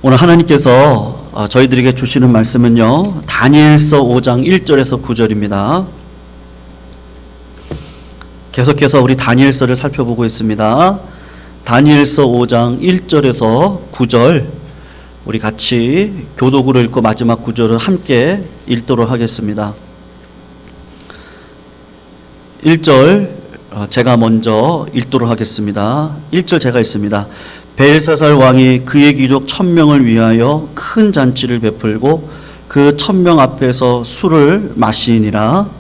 오늘 하나님께서 저희들에게 주시는 말씀은요, 다니엘서 5장 1절에서 9절입니다. 계속해서 우리 다니엘서를 살펴보고 있습니다. 다니엘서 5장 1절에서 9절, 우리 같이 교독으로 읽고 마지막 구절을 함께 읽도록 하겠습니다. 1절 제가 먼저 읽도록 하겠습니다. 1절 제가 읽습니다. 벨사살 왕이 그의 귀족 1000명을 위하여 큰 잔치를 베풀고 그 1000명 앞에서 술을 마시니라.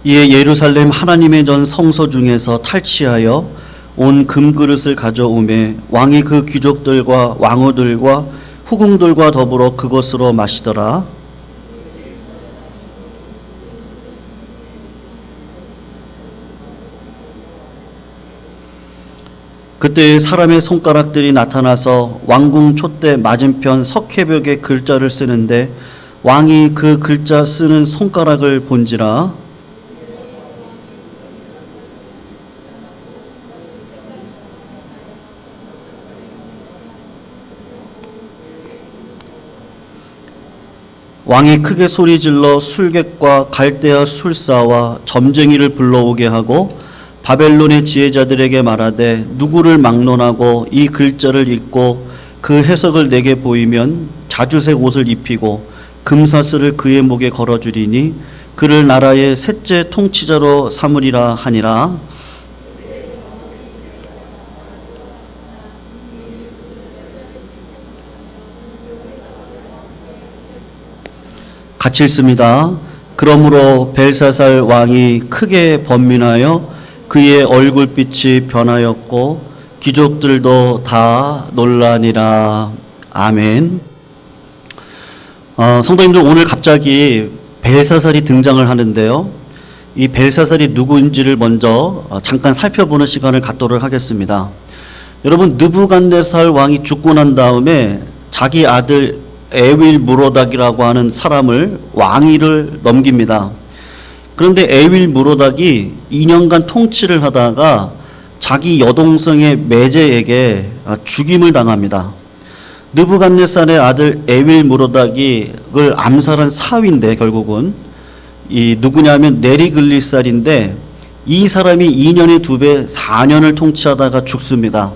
이에 예루살렘 하나님의 전 성소 중에서 탈취하여 온 금그릇을 가져오매 왕이 그 귀족들과 왕후들과 후궁들과 더불어 그것으로 마시더라. 그때 사람의 손가락들이 나타나서 왕궁 촛대 맞은편 석회벽에 글자를 쓰는데 왕이 그 글자 쓰는 손가락을 본지라. 왕이 크게 소리질러 술객과 갈대아 술사와 점쟁이를 불러오게 하고 바벨론의 지혜자들에게 말하되 누구를 막론하고 이 글자를 읽고 그 해석을 내게 보이면 자주색 옷을 입히고 금사슬을 그의 목에 걸어주리니 그를 나라의 셋째 통치자로 삼으리라 하니라. 같이 읽습니다. 그러므로 벨사살 왕이 크게 번민하여 그의 얼굴빛이 변하였고 귀족들도 다 놀라니라. 아멘. 성도님들, 오늘 갑자기 벨사살이 등장을 하는데요, 이 벨사살이 누구인지를 먼저 잠깐 살펴보는 시간을 갖도록 하겠습니다. 여러분, 느부갓네살 왕이 죽고 난 다음에 자기 아들 에윌 무로닥이라고 하는 사람을 왕위를 넘깁니다. 그런데 에윌 무로닥이 2년간 통치를 하다가 자기 여동생의 메제에게 죽임을 당합니다. 느부갓네살의 아들 에윌 무로닥이 그걸 암살한 사위인데, 결국은 이 누구냐면 네리글리살인데, 이 사람이 2년의 2배 4년을 통치하다가 죽습니다.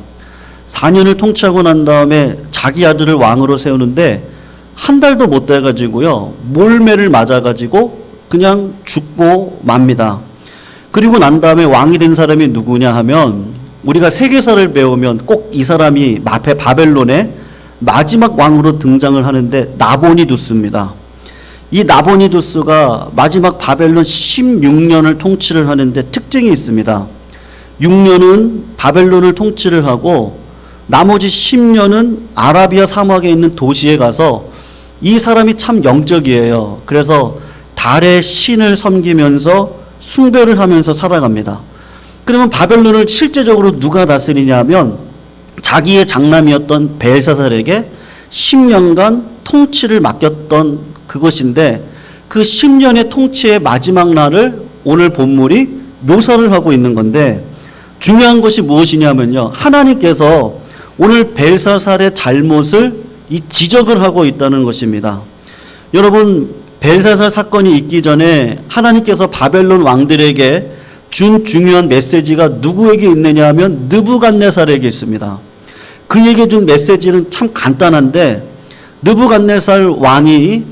4년을 통치하고 난 다음에 자기 아들을 왕으로 세우는데 한 달도 못 돼가지고요, 몰매를 맞아가지고 그냥 죽고 맙니다. 그리고 난 다음에 왕이 된 사람이 누구냐 하면, 우리가 세계사를 배우면 꼭 이 사람이 바벨론의 마지막 왕으로 등장을 하는데 나보니두스입니다. 이 나보니두스가 마지막 바벨론 16년을 통치를 하는데 특징이 있습니다. 6년은 바벨론을 통치를 하고 나머지 10년은 아라비아 사막에 있는 도시에 가서, 이 사람이 참 영적이에요. 그래서 달의 신을 섬기면서 숭배를 하면서 살아갑니다. 그러면 바벨론을 실제적으로 누가 다스리냐면 자기의 장남이었던 벨사살에게 10년간 통치를 맡겼던 그것인데, 그 10년의 통치의 마지막 날을 오늘 본문이 묘사를 하고 있는 건데, 중요한 것이 무엇이냐면요, 하나님께서 오늘 벨사살의 잘못을 지적을 하고 있다는 것입니다. 여러분, 벨사살 사건이 있기 전에 하나님께서 바벨론 왕들에게 준 중요한 메시지가 누구에게 있느냐 하면 느부갓네살에게 있습니다. 그에게 준 메시지는 참 간단한데, 느부갓네살 왕이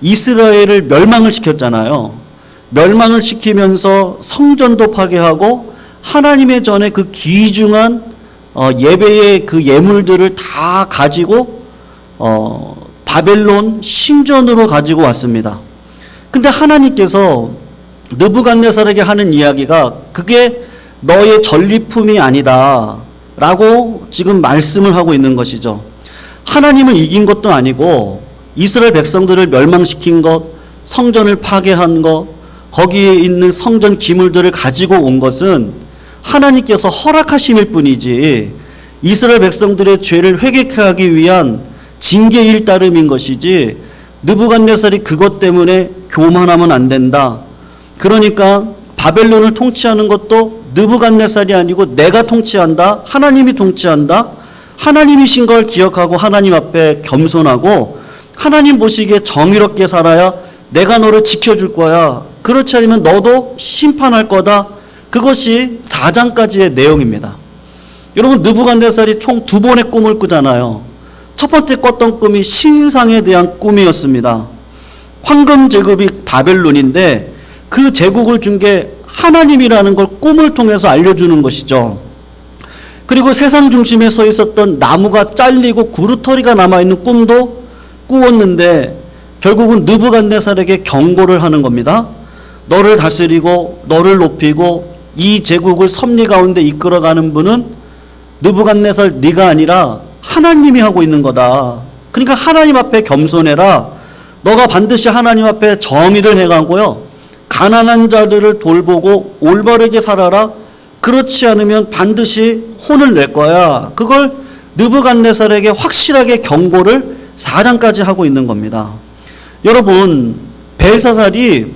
이스라엘을 멸망을 시켰잖아요. 멸망을 시키면서 성전도 파괴하고 하나님의 전에 그 귀중한 예배의 그 예물들을 다 가지고 바벨론 신전으로 가지고 왔습니다. 근데 하나님께서 느부갓네살에게 하는 이야기가 그게 너의 전리품이 아니다 라고 지금 말씀을 하고 있는 것이죠. 하나님을 이긴 것도 아니고 이스라엘 백성들을 멸망시킨 것, 성전을 파괴한 것, 거기에 있는 성전 기물들을 가지고 온 것은 하나님께서 허락하심일 뿐이지 이스라엘 백성들의 죄를 회개케 하기 위한 징계일 따름인 것이지 느부갓네살이 그것 때문에 교만하면 안 된다. 그러니까 바벨론을 통치하는 것도 느부갓네살이 아니고 내가 통치한다. 하나님이 통치한다. 하나님이신 걸 기억하고 하나님 앞에 겸손하고 하나님 보시기에 정의롭게 살아야 내가 너를 지켜줄 거야. 그렇지 않으면 너도 심판할 거다. 그것이 4장까지의 내용입니다. 여러분, 느부갓네살이 총 2번의 꿈을 꾸잖아요. 첫 번째 꿨던 꿈이 신상에 대한 꿈이었습니다. 황금 제국이 바벨론인데 그 제국을 준 게 하나님이라는 걸 꿈을 통해서 알려주는 것이죠. 그리고 세상 중심에 서 있었던 나무가 잘리고 구루터리가 남아있는 꿈도 꾸었는데 결국은 느부갓네살에게 경고를 하는 겁니다. 너를 다스리고 너를 높이고 이 제국을 섭리 가운데 이끌어가는 분은 느부갓네살 네가 아니라 하나님이 하고 있는 거다. 그러니까 하나님 앞에 겸손해라. 너가 반드시 하나님 앞에 정의를 해가고요. 가난한 자들을 돌보고 올바르게 살아라. 그렇지 않으면 반드시 혼을 낼 거야. 그걸 느부갓네살에게 확실하게 경고를 4장까지 하고 있는 겁니다. 여러분, 벨사살이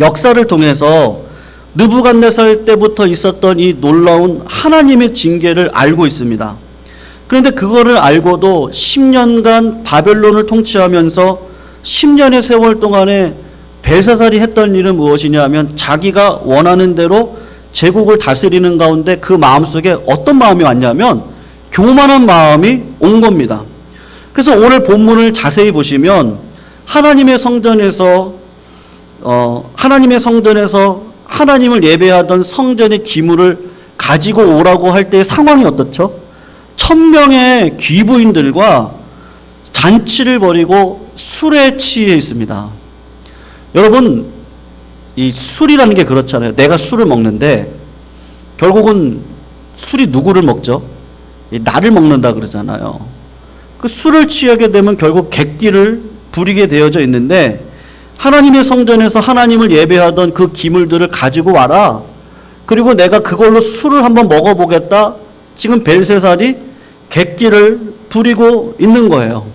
역사를 통해서 느부갓네살 때부터 있었던 이 놀라운 하나님의 징계를 알고 있습니다. 그런데 그거를 알고도 10년간 바벨론을 통치하면서 10년의 세월 동안에 벨사살이 했던 일은 무엇이냐 하면 자기가 원하는 대로 제국을 다스리는 가운데 그 마음속에 어떤 마음이 왔냐면 교만한 마음이 온 겁니다. 그래서 오늘 본문을 자세히 보시면 하나님의 성전에서 하나님을 예배하던 성전의 기물을 가지고 오라고 할 때의 상황이 어떻죠? 1000명의 귀부인들과 잔치를 벌이고 술에 취해 있습니다. 여러분, 이 술이라는 게 그렇잖아요. 내가 술을 먹는데 결국은 술이 누구를 먹죠? 나를 먹는다 그러잖아요. 그 술을 취하게 되면 결국 객기를 부리게 되어져 있는데 하나님의 성전에서 하나님을 예배하던 그 기물들을 가지고 와라. 그리고 내가 그걸로 술을 한번 먹어보겠다. 지금 벨사살이 객기를 부리고 있는 거예요.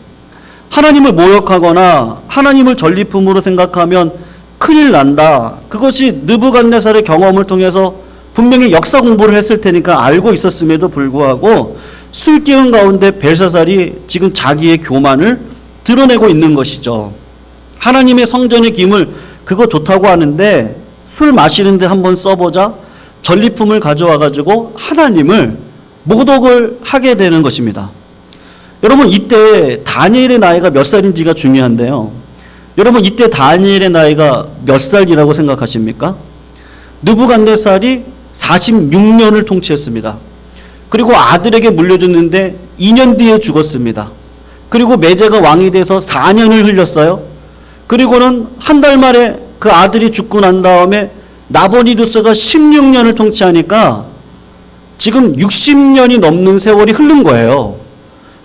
하나님을 모욕하거나 하나님을 전리품으로 생각하면 큰일 난다. 그것이 느부갓네살의 경험을 통해서 분명히 역사 공부를 했을 테니까 알고 있었음에도 불구하고 술 기운 가운데 벨사살이 지금 자기의 교만을 드러내고 있는 것이죠. 하나님의 성전의 기물 그거 좋다고 하는데 술 마시는데 한번 써보자. 전리품을 가져와 가지고 하나님을 모독을 하게 되는 것입니다. 여러분, 이때 다니엘의 나이가 몇 살인지가 중요한데요. 여러분, 이때 다니엘의 나이가 몇 살이라고 생각하십니까? 느부갓네살이 46년을 통치했습니다. 그리고 아들에게 물려줬는데 2년 뒤에 죽었습니다. 그리고 메제가 왕이 돼서 4년을 흘렸어요. 그리고는 한 달 만에 그 아들이 죽고 난 다음에 나보니두스가 16년을 통치하니까 지금 60년이 넘는 세월이 흐른 거예요.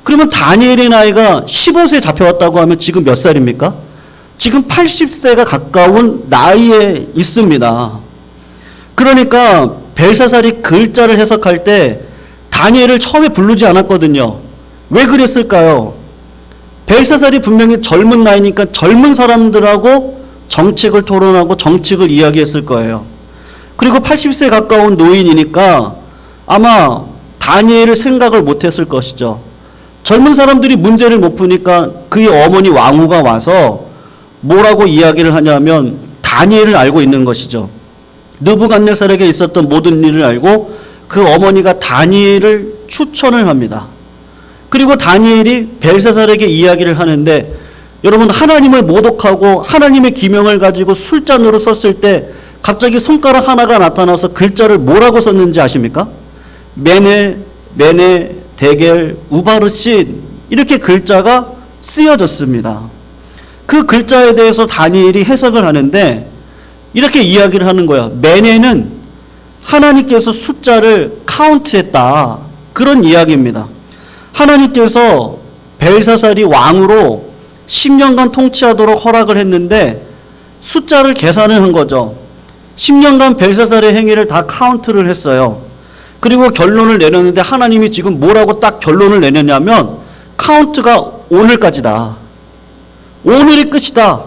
그러면 다니엘의 나이가 15세 잡혀왔다고 하면 지금 몇 살입니까? 지금 80세가 가까운 나이에 있습니다. 그러니까 벨사살이 글자를 해석할 때 다니엘을 처음에 부르지 않았거든요. 왜 그랬을까요? 벨사살이 분명히 젊은 나이니까 젊은 사람들하고 정책을 토론하고 정책을 이야기했을 거예요. 그리고 80세 가까운 노인이니까 아마 다니엘을 생각을 못했을 것이죠. 젊은 사람들이 문제를 못 푸니까 그의 어머니 왕후가 와서 뭐라고 이야기를 하냐면 다니엘을 알고 있는 것이죠. 느부갓네살에게 있었던 모든 일을 알고 그 어머니가 다니엘을 추천을 합니다. 그리고 다니엘이 벨사살에게 이야기를 하는데 여러분, 하나님을 모독하고 하나님의 기명을 가지고 술잔으로 썼을 때 갑자기 손가락 하나가 나타나서 글자를 뭐라고 썼는지 아십니까? 메네, 데겔, 우바르신 이렇게 글자가 쓰여졌습니다. 그 글자에 대해서 다니엘이 해석을 하는데 이렇게 이야기를 하는 거예요. 메네는 하나님께서 숫자를 카운트했다. 그런 이야기입니다. 하나님께서 벨사살이 왕으로 10년간 통치하도록 허락을 했는데 숫자를 계산을 한 거죠. 10년간 벨사살의 행위를 다 카운트를 했어요. 그리고 결론을 내렸는데 하나님이 지금 뭐라고 딱 결론을 내렸냐면 카운트가 오늘까지다. 오늘이 끝이다.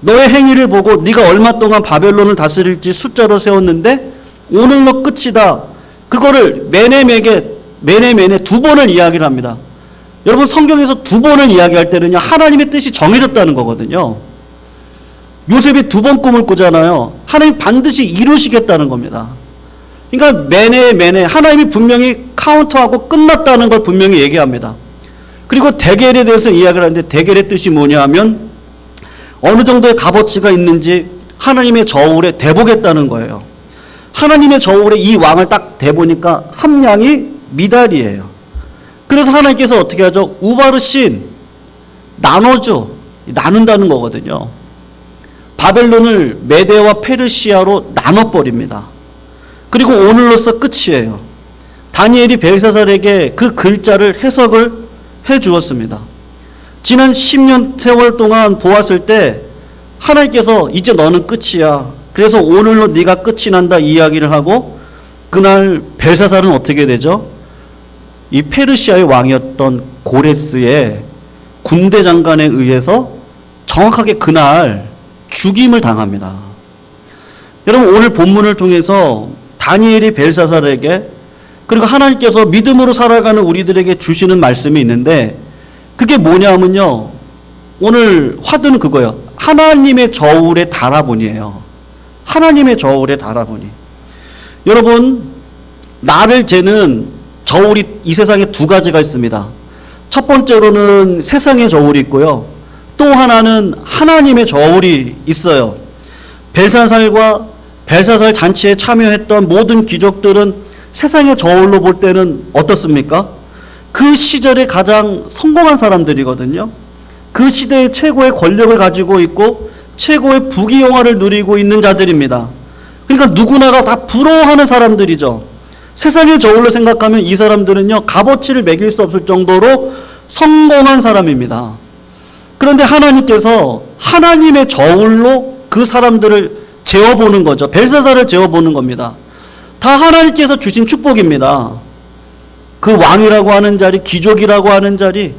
너의 행위를 보고 네가 얼마 동안 바벨론을 다스릴지 숫자로 세웠는데 오늘로 끝이다. 그거를 매네 두 번을 이야기를 합니다. 여러분 성경에서 두 번을 이야기할 때는요 하나님의 뜻이 정해졌다는 거거든요. 요셉이 두 번 꿈을 꾸잖아요. 하나님 반드시 이루시겠다는 겁니다. 그러니까 매네 하나님이 분명히 카운트하고 끝났다는 걸 분명히 얘기합니다. 그리고 대겔에 대해서 이야기를 하는데 대겔의 뜻이 뭐냐 하면 어느 정도의 값어치가 있는지 하나님의 저울에 대보겠다는 거예요. 하나님의 저울에 이 왕을 딱 대보니까 함량이 미달이에요. 그래서 하나님께서 어떻게 하죠? 우바르신 나눠줘. 나눈다는 거거든요. 바벨론을 메대와 페르시아로 나눠버립니다. 그리고 오늘로서 끝이에요. 다니엘이 벨사살에게 그 글자를 해석을 해 주었습니다. 지난 10년 세월 동안 보았을 때 하나님께서 이제 너는 끝이야. 그래서 오늘로 네가 끝이 난다 이야기를 하고 그날 벨사살은 어떻게 되죠? 이 페르시아의 왕이었던 고레스의 군대 장관에 의해서 정확하게 그날 죽임을 당합니다. 여러분 오늘 본문을 통해서 다니엘이 벨사살에게 그리고 하나님께서 믿음으로 살아가는 우리들에게 주시는 말씀이 있는데 그게 뭐냐면요. 오늘 화두는 그거예요. 하나님의 저울에 달아보니예요. 하나님의 저울에 달아보니. 여러분 나를 재는 저울이 이 세상에 두 가지가 있습니다. 첫 번째로는 세상의 저울이 있고요. 또 하나는 하나님의 저울이 있어요. 벨사살과 벨사살 잔치에 참여했던 모든 귀족들은 세상의 저울로 볼 때는 어떻습니까? 그 시절에 가장 성공한 사람들이거든요. 그 시대의 최고의 권력을 가지고 있고 최고의 부귀영화를 누리고 있는 자들입니다. 그러니까 누구나가 다 부러워하는 사람들이죠. 세상의 저울로 생각하면 이 사람들은요 값어치를 매길 수 없을 정도로 성공한 사람입니다. 그런데 하나님께서 하나님의 저울로 그 사람들을 재어보는 거죠. 벨사살을 재어보는 겁니다. 다 하나님께서 주신 축복입니다. 그 왕이라고 하는 자리, 귀족이라고 하는 자리,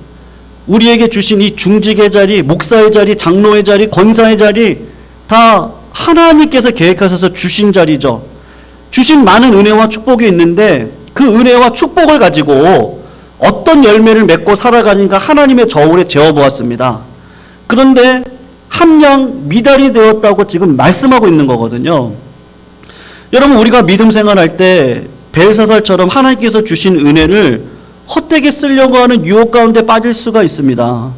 우리에게 주신 이 중직의 자리, 목사의 자리, 장로의 자리, 권사의 자리 다 하나님께서 계획하셔서 주신 자리죠. 주신 많은 은혜와 축복이 있는데 그 은혜와 축복을 가지고 어떤 열매를 맺고 살아가니까 하나님의 저울에 재어보았습니다. 그런데 함량 미달이 되었다고 지금 말씀하고 있는 거거든요. 여러분 우리가 믿음 생활할 때 벨사살처럼 하나님께서 주신 은혜를 헛되게 쓰려고 하는 유혹 가운데 빠질 수가 있습니다.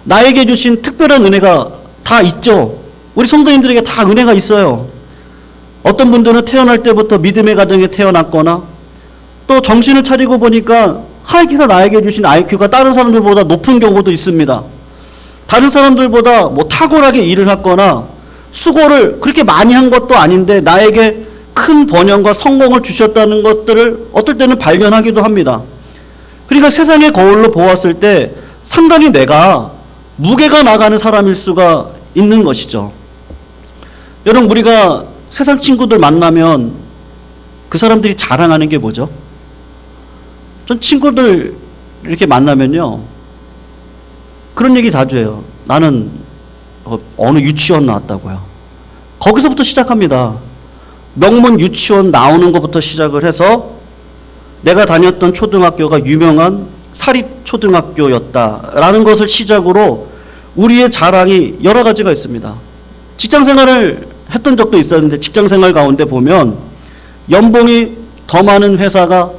나에게 주신 특별한 은혜가 다 있죠. 우리 성도님들에게 다 은혜가 있어요. 어떤 분들은 태어날 때부터 믿음의 가정에 태어났거나 또 정신을 차리고 보니까 하나님께서 나에게 주신 IQ가 다른 사람들보다 높은 경우도 있습니다. 다른 사람들보다 뭐 탁월하게 일을 했거나 수고를 그렇게 많이 한 것도 아닌데 나에게 큰 번영과 성공을 주셨다는 것들을 어떨 때는 발견하기도 합니다. 그러니까 세상의 거울로 보았을 때 상당히 내가 무게가 나가는 사람일 수가 있는 것이죠. 여러분 우리가 세상 친구들 만나면 그 사람들이 자랑하는 게 뭐죠? 전 친구들 이렇게 만나면요 그런 얘기 자주 해요. 나는 어느 유치원 나왔다고요. 거기서부터 시작합니다. 명문 유치원 나오는 것부터 시작을 해서 내가 다녔던 초등학교가 유명한 사립초등학교였다라는 것을 시작으로 우리의 자랑이 여러 가지가 있습니다. 직장생활을 했던 적도 있었는데 직장생활 가운데 보면 연봉이 더 많은 회사가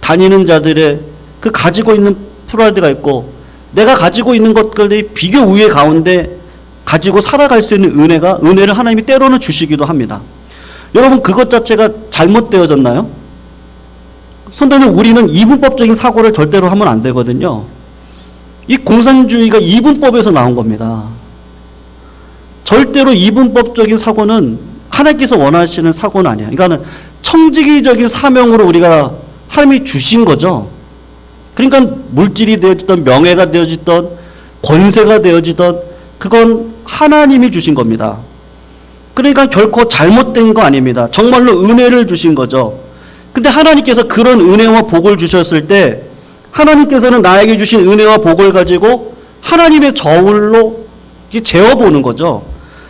다니는 자들의 그 가지고 있는 프라이드가 있고 내가 가지고 있는 것들이 비교 우위 가운데 가지고 살아갈 수 있는 은혜를 하나님이 때로는 주시기도 합니다. 여러분 그것 자체가 잘못되어졌나요? 선생님 우리는 이분법적인 사고를 절대로 하면 안 되거든요. 이 공산주의가 이분법에서 나온 겁니다. 절대로 이분법적인 사고는 하나님께서 원하시는 사고는 아니에요. 그러니까 청지기적인 사명으로 우리가 하나님이 주신 거죠. 그러니까 물질이 되어지던 명예가 되어지던 권세가 되어지던 그건 하나님이 주신 겁니다. 그러니까 결코 잘못된 거 아닙니다. 정말로 은혜를 주신 거죠. 근데 하나님께서 그런 은혜와 복을 주셨을 때 하나님께서는 나에게 주신 은혜와 복을 가지고 하나님의 저울로 재어보는 거죠.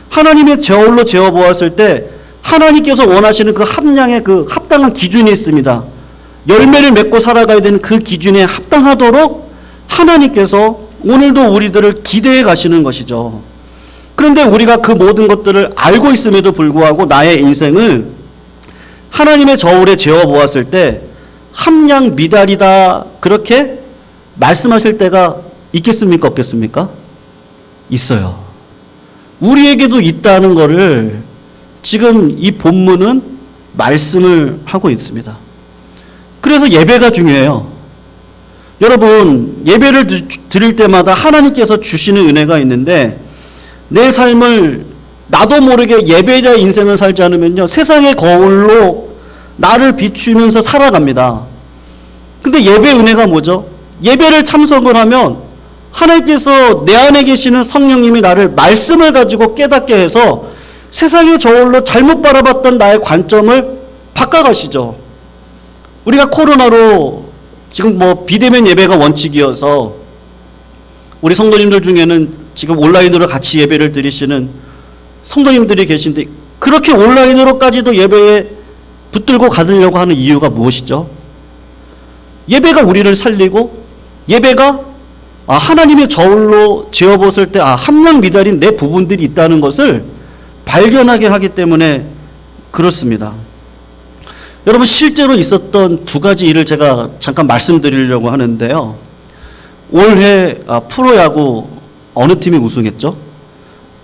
하나님의 저울로 재어보았을 때 하나님께서 원하시는 그 함량의 그 합당한 기준이 있습니다. 열매를 맺고 살아가야 되는 그 기준에 합당하도록 하나님께서 오늘도 우리들을 기대해 가시는 것이죠. 그런데 우리가 그 모든 것들을 알고 있음에도 불구하고 나의 인생을 하나님의 저울에 재어보았을 때 함량 미달이다 그렇게 말씀하실 때가 있겠습니까? 없겠습니까? 있어요. 우리에게도 있다는 것을 지금 이 본문은 말씀을 하고 있습니다. 그래서 예배가 중요해요. 여러분, 예배를 드릴 때마다 하나님께서 주시는 은혜가 있는데 내 삶을 나도 모르게 예배자 인생을 살지 않으면요, 세상의 거울로 나를 비추면서 살아갑니다. 근데 예배 은혜가 뭐죠? 예배를 참석을 하면 하나님께서 내 안에 계시는 성령님이 나를 말씀을 가지고 깨닫게 해서 세상의 저울로 잘못 바라봤던 나의 관점을 바꿔가시죠. 우리가 코로나로 지금 비대면 예배가 원칙이어서 우리 성도님들 중에는 지금 온라인으로 같이 예배를 드리시는 성도님들이 계신데 그렇게 온라인으로까지도 예배에 붙들고 가려고 하는 이유가 무엇이죠? 예배가 우리를 살리고 예배가 하나님의 저울로 재어봤을 때 함량 미달인 내 부분들이 있다는 것을 발견하게 하기 때문에 그렇습니다. 여러분, 실제로 있었던 두 가지 일을 제가 잠깐 말씀드리려고 하는데요. 올해 프로야구 어느 팀이 우승했죠?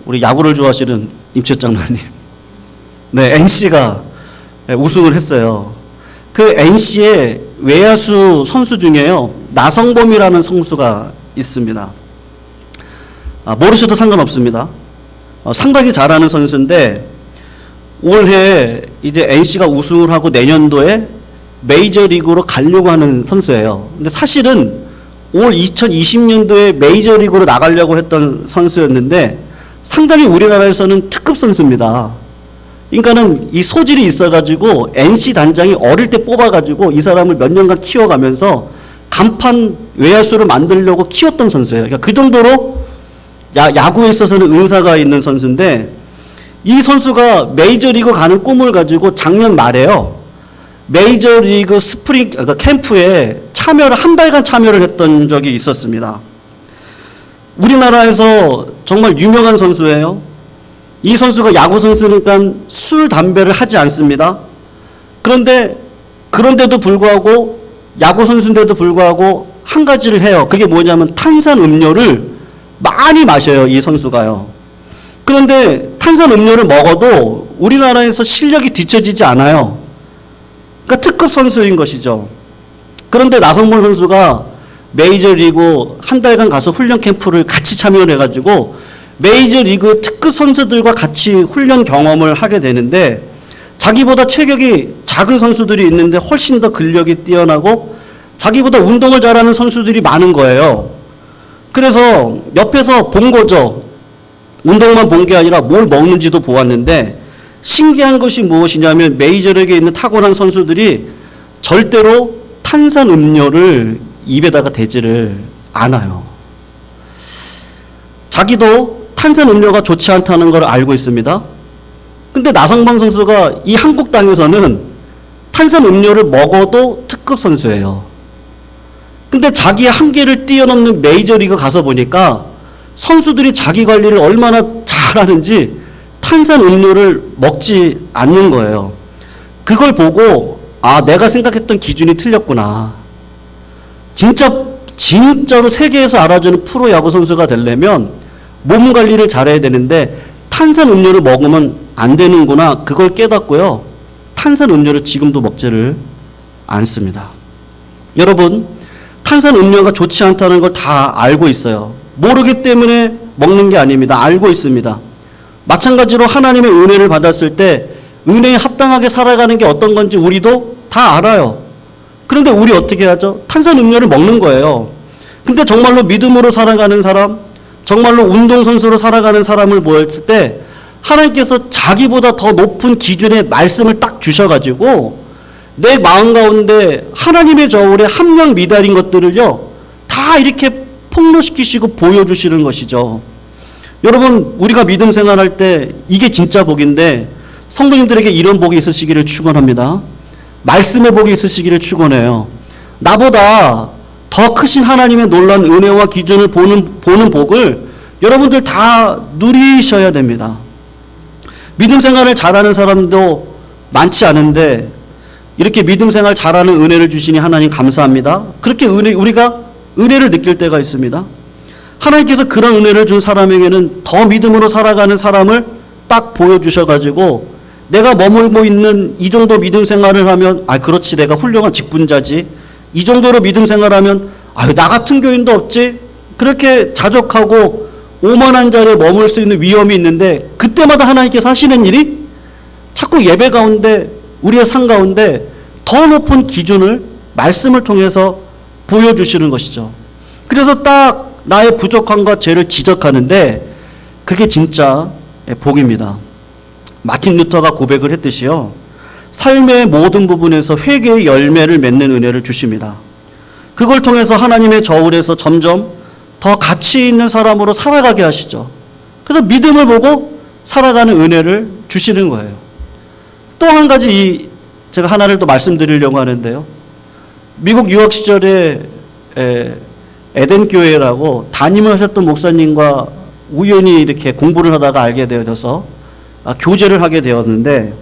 우리 야구를 좋아하시는 임채 장로님. 네, NC가 우승을 했어요. 그 NC의 외야수 선수 중에요, 나성범이라는 선수가 있습니다. 모르셔도 상관없습니다. 상당히 잘하는 선수인데 올해 이제 NC가 우승을 하고 내년도에 메이저리그로 가려고 하는 선수예요. 근데 사실은 올 2020년도에 메이저리그로 나가려고 했던 선수였는데 상당히 우리나라에서는 특급 선수입니다. 그러니까는 이 소질이 있어가지고 NC 단장이 어릴 때 뽑아가지고 이 사람을 몇 년간 키워가면서 간판 외야수를 만들려고 키웠던 선수예요. 그러니까 그 정도로 야구에 있어서는 은사가 있는 선수인데 이 선수가 메이저리그 가는 꿈을 가지고 작년 말에요, 메이저리그 스프링 캠프에 한 달간 참여를 했던 적이 있었습니다. 우리나라에서 정말 유명한 선수예요. 이 선수가 야구 선수니까 술, 담배를 하지 않습니다. 그런데도 불구하고 야구 선수인데도 불구하고 한 가지를 해요. 그게 뭐냐면 탄산 음료를 많이 마셔요, 이 선수가요. 그런데 탄산 음료를 먹어도 우리나라에서 실력이 뒤처지지 않아요. 그러니까 특급 선수인 것이죠. 그런데 나성범 선수가 메이저리그 한 달간 가서 훈련 캠프를 같이 참여를 해가지고 메이저리그 특급 선수들과 같이 훈련 경험을 하게 되는데 자기보다 체격이 작은 선수들이 있는데 훨씬 더 근력이 뛰어나고 자기보다 운동을 잘하는 선수들이 많은 거예요. 그래서 옆에서 본 거죠. 운동만 본 게 아니라 뭘 먹는지도 보았는데 신기한 것이 무엇이냐면 메이저리그에 있는 탁월한 선수들이 절대로 탄산 음료를 입에다가 대지를 않아요. 자기도 탄산 음료가 좋지 않다는 걸 알고 있습니다. 근데 나성범 선수가 이 한국 땅에서는 탄산 음료를 먹어도 특급 선수예요. 근데 자기의 한계를 뛰어넘는 메이저리그 가서 보니까 선수들이 자기 관리를 얼마나 잘하는지 탄산 음료를 먹지 않는 거예요. 그걸 보고 내가 생각했던 기준이 틀렸구나. 진짜로 세계에서 알아주는 프로야구 선수가 되려면 몸 관리를 잘해야 되는데 탄산 음료를 먹으면 안 되는구나. 그걸 깨닫고요. 탄산 음료를 지금도 먹지를 않습니다. 여러분, 탄산 음료가 좋지 않다는 걸 다 알고 있어요. 모르기 때문에 먹는 게 아닙니다. 알고 있습니다. 마찬가지로 하나님의 은혜를 받았을 때 은혜에 합당하게 살아가는 게 어떤 건지 우리도 다 알아요. 그런데 우리 어떻게 하죠? 탄산 음료를 먹는 거예요. 근데 정말로 믿음으로 살아가는 사람, 정말로 운동선수로 살아가는 사람을 보았을 때 하나님께서 자기보다 더 높은 기준의 말씀을 딱 주셔가지고 내 마음 가운데 하나님의 저울에 함량 미달인 것들을요, 다 이렇게 폭로시키시고 보여주시는 것이죠. 여러분, 우리가 믿음 생활할 때 이게 진짜 복인데, 성도님들에게 이런 복이 있으시기를 축원합니다. 말씀의 복이 있으시기를 축원해요. 나보다 더 크신 하나님의 놀라운 은혜와 기준을 보는 복을 여러분들 다 누리셔야 됩니다. 믿음 생활을 잘하는 사람도 많지 않은데 이렇게 믿음 생활 잘하는 은혜를 주시니 하나님 감사합니다. 그렇게 우리가 은혜를 느낄 때가 있습니다. 하나님께서 그런 은혜를 준 사람에게는 더 믿음으로 살아가는 사람을 딱 보여주셔가지고 내가 머물고 있는 이 정도 믿음 생활을 하면 그렇지, 내가 훌륭한 직분자지, 이 정도로 믿음 생활하면 나 같은 교인도 없지, 그렇게 자족하고 오만한 자리에 머물 수 있는 위험이 있는데, 그때마다 하나님께서 하시는 일이 자꾸 예배 가운데, 우리의 삶 가운데 더 높은 기준을 말씀을 통해서 보여주시는 것이죠. 그래서 딱 나의 부족함과 죄를 지적하는데 그게 진짜 복입니다. 마틴 루터가 고백을 했듯이요, 삶의 모든 부분에서 회개의 열매를 맺는 은혜를 주십니다. 그걸 통해서 하나님의 저울에서 점점 더 가치 있는 사람으로 살아가게 하시죠. 그래서 믿음을 보고 살아가는 은혜를 주시는 거예요. 또 한 가지 제가 하나를 또 말씀드리려고 하는데요. 미국 유학 시절에 에덴 교회라고 담임을 하셨던 목사님과 우연히 이렇게 공부를 하다가 알게 되어져서 교제를 하게 되었는데,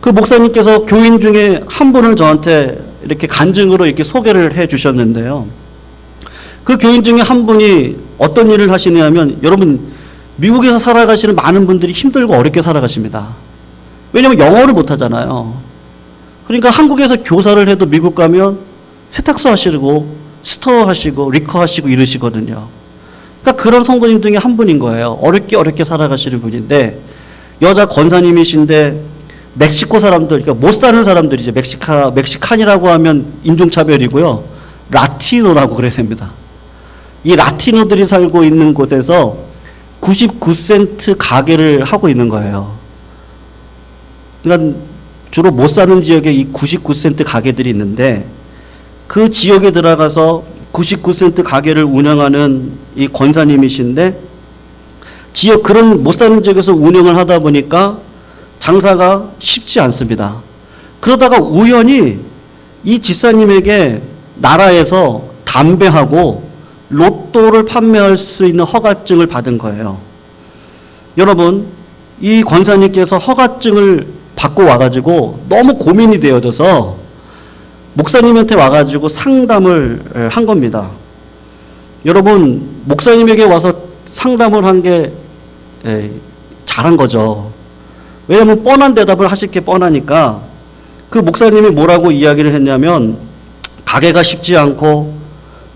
그 목사님께서 교인 중에 한 분을 저한테 이렇게 간증으로 이렇게 소개를 해 주셨는데요. 그 교인 중에 한 분이 어떤 일을 하시냐면, 여러분, 미국에서 살아가시는 많은 분들이 힘들고 어렵게 살아가십니다. 왜냐하면 영어를 못 하잖아요. 그러니까 한국에서 교사를 해도 미국 가면 세탁소 하시고 스토어 하시고 리커 하시고 이러시거든요. 그러니까 그런 성도님 중에 한 분인 거예요. 어렵게 살아가시는 분인데, 여자 권사님이신데 멕시코 사람들, 그러니까 못 사는 사람들이죠. 멕시칸이라고 하면 인종차별이고요, 라티노라고 그래야 됩니다. 이 라티노들이 살고 있는 곳에서 99센트 가게를 하고 있는 거예요. 그러니까 주로 못 사는 지역에 이 99센트 가게들이 있는데, 그 지역에 들어가서 99센트 가게를 운영하는 이 권사님이신데, 그런 못 사는 지역에서 운영을 하다 보니까 장사가 쉽지 않습니다. 그러다가 우연히 이 집사님에게 나라에서 담배하고 로또를 판매할 수 있는 허가증을 받은 거예요. 여러분, 이 권사님께서 허가증을 받고 와가지고 너무 고민이 되어져서 목사님한테 와가지고 상담을 한 겁니다. 여러분, 목사님에게 와서 상담을 한 게 잘한 거죠. 왜냐하면 뻔한 대답을 하실 게 뻔하니까. 그 목사님이 뭐라고 이야기를 했냐면, 가게가 쉽지 않고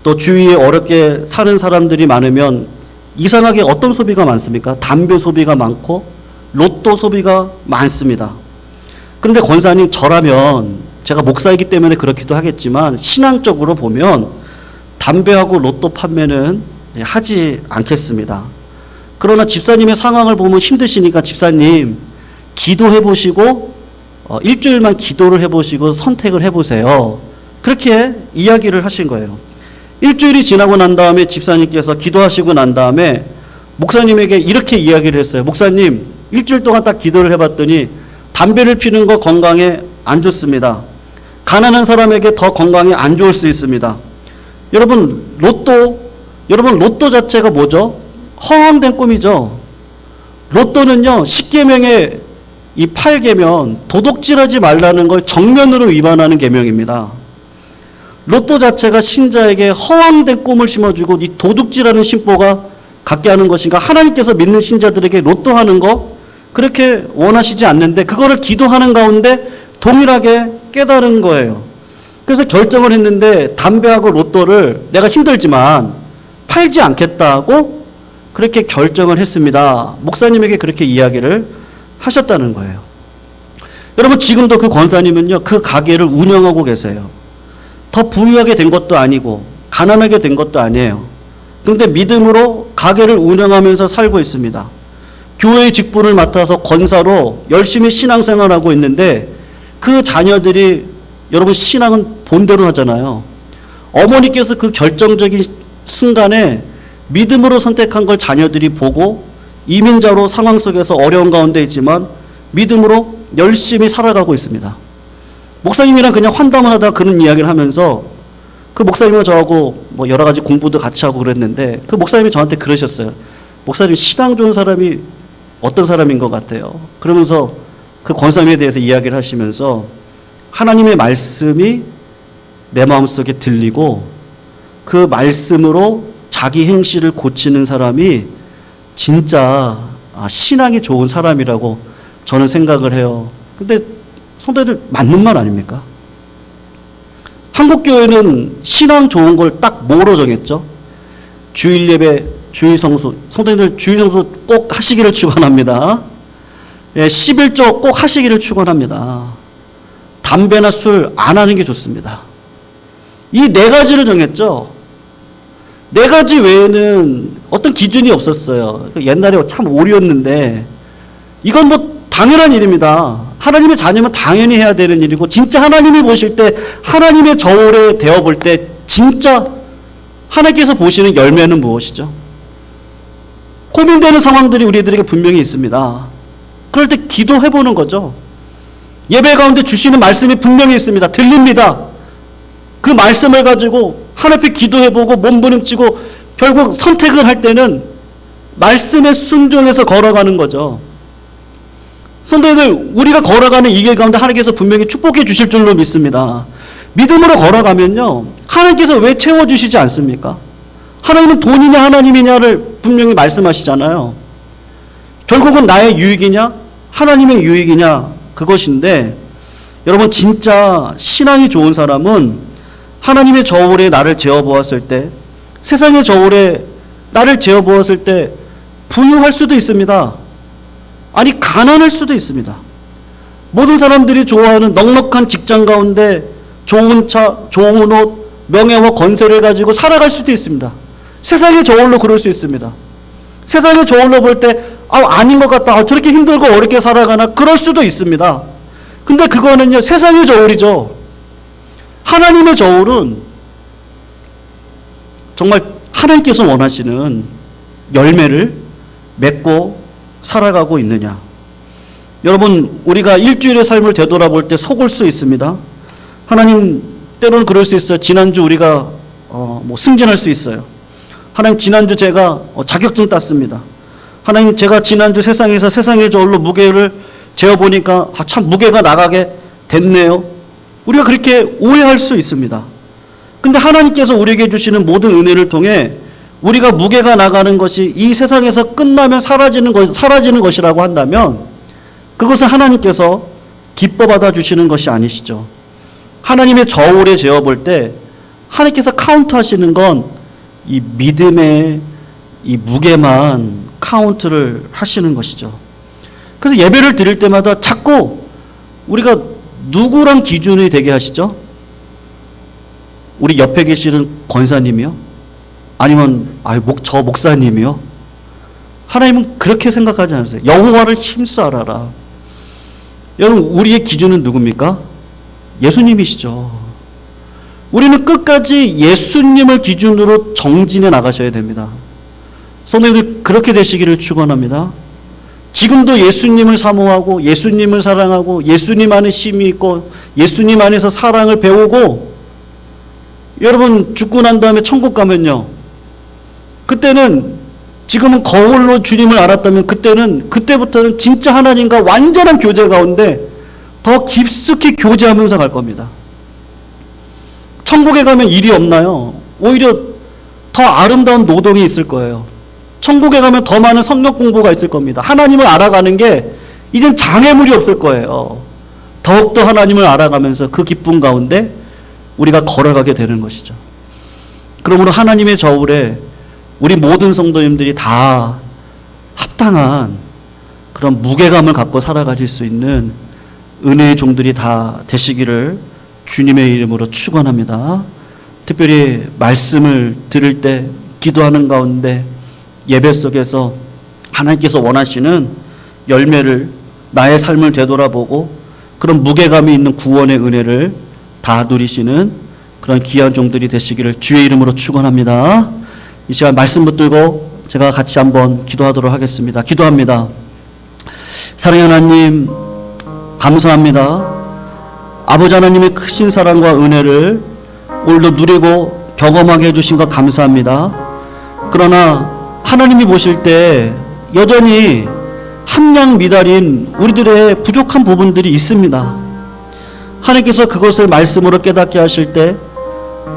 또 주위에 어렵게 사는 사람들이 많으면 이상하게 어떤 소비가 많습니까? 담배 소비가 많고 로또 소비가 많습니다. 그런데 권사님, 저라면, 제가 목사이기 때문에 그렇기도 하겠지만 신앙적으로 보면 담배하고 로또 판매는 하지 않겠습니다. 그러나 집사님의 상황을 보면 힘드시니까 집사님, 기도해 보시고 일주일만 기도를 해 보시고 선택을 해 보세요. 그렇게 이야기를 하신 거예요. 일주일이 지나고 난 다음에 집사님께서 기도하시고 난 다음에 목사님에게 이렇게 이야기를 했어요. 목사님, 일주일 동안 딱 기도를 해봤더니 담배를 피는 거 건강에 안 좋습니다. 가난한 사람에게 더 건강에 안 좋을 수 있습니다. 여러분, 로또 자체가 뭐죠? 허황된 꿈이죠. 로또는요, 10계명의 이 8계명, 도둑질하지 말라는 걸 정면으로 위반하는 계명입니다. 로또 자체가 신자에게 허황된 꿈을 심어주고 이 도둑질하는 심보가 갖게 하는 것인가? 하나님께서 믿는 신자들에게 로또 하는 거 그렇게 원하시지 않는데, 그거를 기도하는 가운데 동일하게 깨달은 거예요. 그래서 결정을 했는데, 담배하고 로또를 내가 힘들지만 팔지 않겠다고 그렇게 결정을 했습니다. 목사님에게 그렇게 이야기를 하셨다는 거예요. 여러분, 지금도 그 권사님은요, 그 가게를 운영하고 계세요. 더 부유하게 된 것도 아니고 가난하게 된 것도 아니에요. 그런데 믿음으로 가게를 운영하면서 살고 있습니다. 교회의 직분을 맡아서 권사로 열심히 신앙생활하고 있는데, 그 자녀들이 여러분 신앙은 본대로 하잖아요. 어머니께서 그 결정적인 순간에 믿음으로 선택한 걸 자녀들이 보고 이민자로 상황 속에서 어려운 가운데 있지만 믿음으로 열심히 살아가고 있습니다. 목사님이랑 그냥 환담을 하다가 그런 이야기를 하면서 그 목사님과 저하고 뭐 여러 가지 공부도 같이 하고 그랬는데 그 목사님이 저한테 그러셨어요. 목사님 신앙 좋은 사람이 어떤 사람인 것 같아요. 그러면서 그 권사님에 대해서 이야기를 하시면서 하나님의 말씀이 내 마음속에 들리고 그 말씀으로 자기 행실을 고치는 사람이 진짜 신앙이 좋은 사람이라고 저는 생각을 해요. 근데 성도들 맞는 말 아닙니까? 한국교회는 신앙 좋은 걸 딱 뭐로 정했죠? 주일 예배, 주일 성수. 성도님들 주일 성수 꼭 하시기를 축원합니다. 11조 꼭 하시기를 축원합니다. 담배나 술 안 하는 게 좋습니다. 이 네 가지를 정했죠. 네 가지 외에는 어떤 기준이 없었어요. 옛날에 참 오류였는데 이건 뭐 당연한 일입니다. 하나님의 자녀면 당연히 해야 되는 일이고 진짜 하나님이 보실 때 하나님의 저울에 대어 볼 때 진짜 하나님께서 보시는 열매는 무엇이죠? 고민되는 상황들이 우리들에게 분명히 있습니다. 그럴 때 기도해 보는 거죠. 예배 가운데 주시는 말씀이 분명히 있습니다. 들립니다. 그 말씀을 가지고 하나님 앞에 기도해 보고 몸부림치고 결국 선택을 할 때는 말씀에 순종해서 걸어가는 거죠. 성도님들, 우리가 걸어가는 이 길 가운데 하나님께서 분명히 축복해 주실 줄로 믿습니다. 믿음으로 걸어가면요, 하나님께서 왜 채워주시지 않습니까? 하나님은 돈이냐 하나님이냐를 분명히 말씀하시잖아요. 결국은 나의 유익이냐 하나님의 유익이냐 그것인데, 여러분 진짜 신앙이 좋은 사람은 하나님의 저울에 나를 재어보았을 때, 세상의 저울에 나를 재어보았을 때 부유할 수도 있습니다. 아니 가난할 수도 있습니다. 모든 사람들이 좋아하는 넉넉한 직장 가운데 좋은 차, 좋은 옷, 명예와 권세를 가지고 살아갈 수도 있습니다. 세상의 저울로 그럴 수 있습니다. 세상의 저울로 볼 때 아닌 것 같다. 저렇게 힘들고 어렵게 살아가나 그럴 수도 있습니다. 근데 그거는요 세상의 저울이죠. 하나님의 저울은 정말 하나님께서 원하시는 열매를 맺고 살아가고 있느냐. 여러분 우리가 일주일의 삶을 되돌아볼 때 속을 수 있습니다. 하나님 때로는 그럴 수 있어요. 지난주 우리가 승진할 수 있어요. 하나님 지난주 제가 자격증 땄습니다. 하나님 제가 지난주 세상에서 세상의 저울로 무게를 재어보니까 참 무게가 나가게 됐네요. 우리가 그렇게 오해할 수 있습니다. 근데 하나님께서 우리에게 주시는 모든 은혜를 통해 우리가 무게가 나가는 것이 이 세상에서 끝나면 사라지는 것이라고 한다면 그것은 하나님께서 기뻐 받아주시는 것이 아니시죠. 하나님의 저울에 재어볼 때 하나님께서 카운트하시는 건 이 믿음의 이 무게만 카운트를 하시는 것이죠. 그래서 예배를 드릴 때마다 자꾸 우리가 누구랑 기준이 되게 하시죠? 우리 옆에 계시는 권사님이요? 아니면 저 목사님이요? 하나님은 그렇게 생각하지 않으세요. 여호와를 힘써 알아라. 여러분 우리의 기준은 누굽니까? 예수님이시죠. 우리는 끝까지 예수님을 기준으로 정진해 나가셔야 됩니다. 성도님들 그렇게 되시기를 축원합니다. 지금도 예수님을 사모하고 예수님을 사랑하고 예수님 안에 힘이 있고 예수님 안에서 사랑을 배우고, 여러분 죽고 난 다음에 천국 가면요, 그때는 지금은 거울로 주님을 알았다면 그때부터는 진짜 하나님과 완전한 교제 가운데 더 깊숙이 교제하면서 갈 겁니다. 천국에 가면 일이 없나요? 오히려 더 아름다운 노동이 있을 거예요. 천국에 가면 더 많은 성경 공부가 있을 겁니다. 하나님을 알아가는 게 이젠 장애물이 없을 거예요. 더욱더 하나님을 알아가면서 그 기쁨 가운데 우리가 걸어가게 되는 것이죠. 그러므로 하나님의 저울에 우리 모든 성도님들이 다 합당한 그런 무게감을 갖고 살아가실 수 있는 은혜의 종들이 다 되시기를 주님의 이름으로 축원합니다. 특별히 말씀을 들을 때, 기도하는 가운데, 예배 속에서 하나님께서 원하시는 열매를, 나의 삶을 되돌아보고 그런 무게감이 있는 구원의 은혜를 다 누리시는 그런 귀한 종들이 되시기를 주의 이름으로 축원합니다. 이 시간 말씀 붙들고 제가 같이 한번 기도하도록 하겠습니다. 기도합니다. 사랑하는 하나님, 감사합니다. 아버지 하나님의 크신 사랑과 은혜를 오늘도 누리고 경험하게 해주신 것 감사합니다. 그러나 하나님이 보실 때 여전히 함량 미달인 우리들의 부족한 부분들이 있습니다. 하나님께서 그것을 말씀으로 깨닫게 하실 때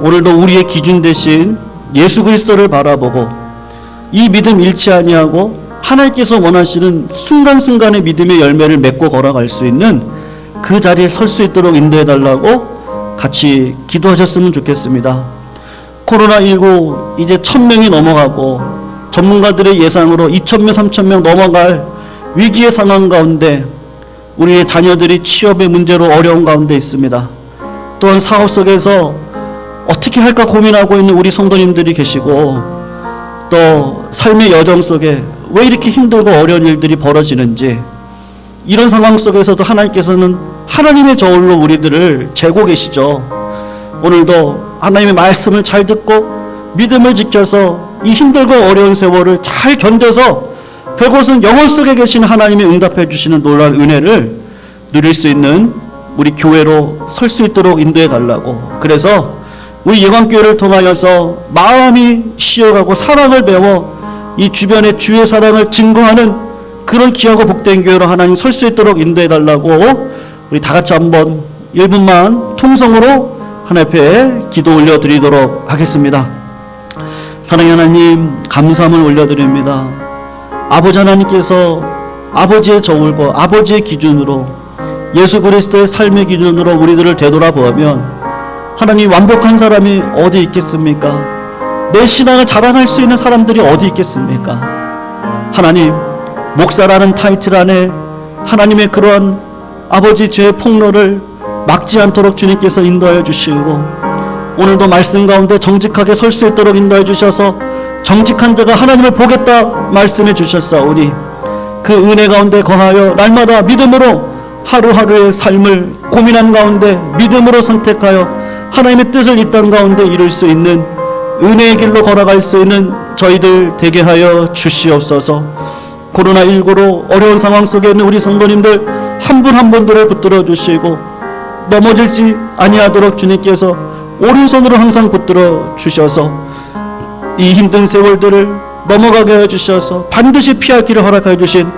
오늘도 우리의 기준 대신 예수 그리스도를 바라보고 이 믿음 잃지 아니하고 하나님께서 원하시는 순간순간의 믿음의 열매를 맺고 걸어갈 수 있는 그 자리에 설 수 있도록 인도해 달라고 같이 기도하셨으면 좋겠습니다. 코로나19 이제 1000명이 넘어가고 전문가들의 예상으로 2000명, 3000명 넘어갈 위기의 상황 가운데 우리의 자녀들이 취업의 문제로 어려운 가운데 있습니다. 또한 사업 속에서 어떻게 할까 고민하고 있는 우리 성도님들이 계시고 또 삶의 여정 속에 왜 이렇게 힘들고 어려운 일들이 벌어지는지 이런 상황 속에서도 하나님께서는 하나님의 저울로 우리들을 재고 계시죠. 오늘도 하나님의 말씀을 잘 듣고 믿음을 지켜서 이 힘들고 어려운 세월을 잘 견뎌서 그곳은 영혼 속에 계신 하나님의 응답해 주시는 놀라운 은혜를 누릴 수 있는 우리 교회로 설 수 있도록 인도해 달라고. 그래서 우리 예방교회를 통하여서 마음이 쉬어가고 사랑을 배워 이 주변의 주의 사랑을 증거하는 그런 귀하고 복된 교회로 하나님 설 수 있도록 인도해 달라고 우리 다 같이 한번 1분만 통성으로 하나님 앞에 기도 올려드리도록 하겠습니다. 사랑의 하나님, 감사함을 올려드립니다. 아버지 하나님께서 아버지의 저울과 아버지의 기준으로 예수 그리스도의 삶의 기준으로 우리들을 되돌아보면 하나님, 완벽한 사람이 어디 있겠습니까? 내 신앙을 자랑할 수 있는 사람들이 어디 있겠습니까? 하나님, 목사라는 타이틀 안에 하나님의 그러한 아버지 죄의 폭로를 막지 않도록 주님께서 인도하여 주시고 오늘도 말씀 가운데 정직하게 설 수 있도록 인도해 주셔서 정직한 자가 하나님을 보겠다 말씀해 주셨사오니 그 은혜 가운데 거하여 날마다 믿음으로 하루하루의 삶을 고민한 가운데 믿음으로 선택하여 하나님의 뜻을 이 땅 가운데 이룰 수 있는 은혜의 길로 걸어갈 수 있는 저희들 되게 하여 주시옵소서. 코로나19로 어려운 상황 속에 있는 우리 성도님들 한 분 한 분들을 붙들어 주시고 넘어질지 아니하도록 주님께서 오른손으로 항상 붙들어 주셔서 이 힘든 세월들을 넘어가게 하여 주셔서 반드시 피할 길을 허락하여 주신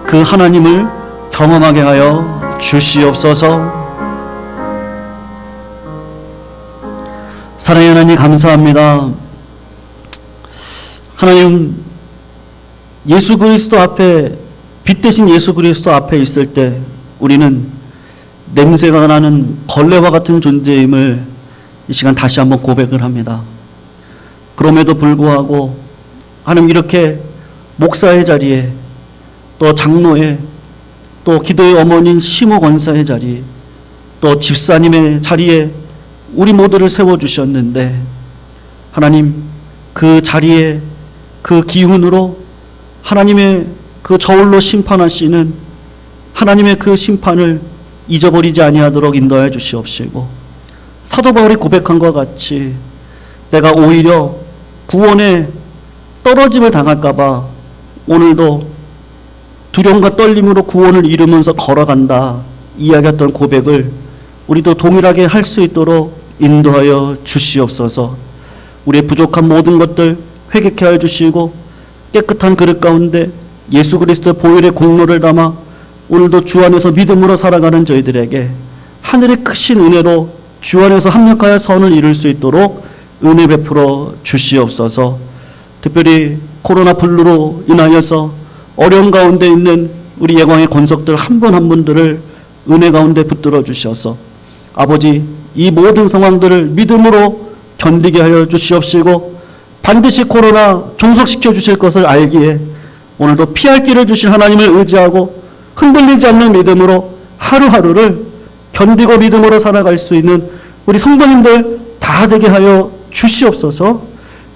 그 하나님을 경험하게 하여 주시옵소서. 사랑의 하나님, 감사합니다. 하나님, 예수 그리스도 앞에, 빛 대신 예수 그리스도 앞에 있을 때 우리는 냄새가 나는 걸레와 같은 존재임을 이 시간 다시 한번 고백을 합니다. 그럼에도 불구하고 하나님, 이렇게 목사의 자리에 또 장로의 또 기도의 어머니인 시모 권사의 자리 또 집사님의 자리에 우리 모두를 세워주셨는데 하나님, 그 자리에 그 기운으로 하나님의 그 저울로 심판하시는 하나님의 그 심판을 잊어버리지 아니하도록 인도하여 주시옵시고 사도 바울이 고백한 것 같이 내가 오히려 구원에 떨어짐을 당할까봐 오늘도 두려움과 떨림으로 구원을 이루면서 걸어간다 이야기했던 고백을 우리도 동일하게 할 수 있도록 인도하여 주시옵소서. 우리의 부족한 모든 것들 회개케 하여 주시고 깨끗한 그릇 가운데 예수 그리스도의 보혈의 공로를 담아 오늘도 주 안에서 믿음으로 살아가는 저희들에게 하늘의 크신 은혜로 주 안에서 합력하여 선을 이룰 수 있도록 은혜 베풀어 주시옵소서. 특별히 코로나 블루로 인하여서 어려운 가운데 있는 우리 예광의 권속들 한 분 한 분들을 은혜 가운데 붙들어 주셔서 아버지, 이 모든 상황들을 믿음으로 견디게 하여 주시옵시고 반드시 코로나 종속시켜 주실 것을 알기에 오늘도 피할 길을 주신 하나님을 의지하고 흔들리지 않는 믿음으로 하루하루를 견디고 믿음으로 살아갈 수 있는 우리 성도님들 다 되게 하여 주시옵소서.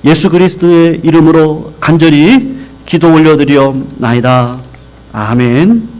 예수 그리스도의 이름으로 간절히 기도 올려드리옵나이다. 아멘.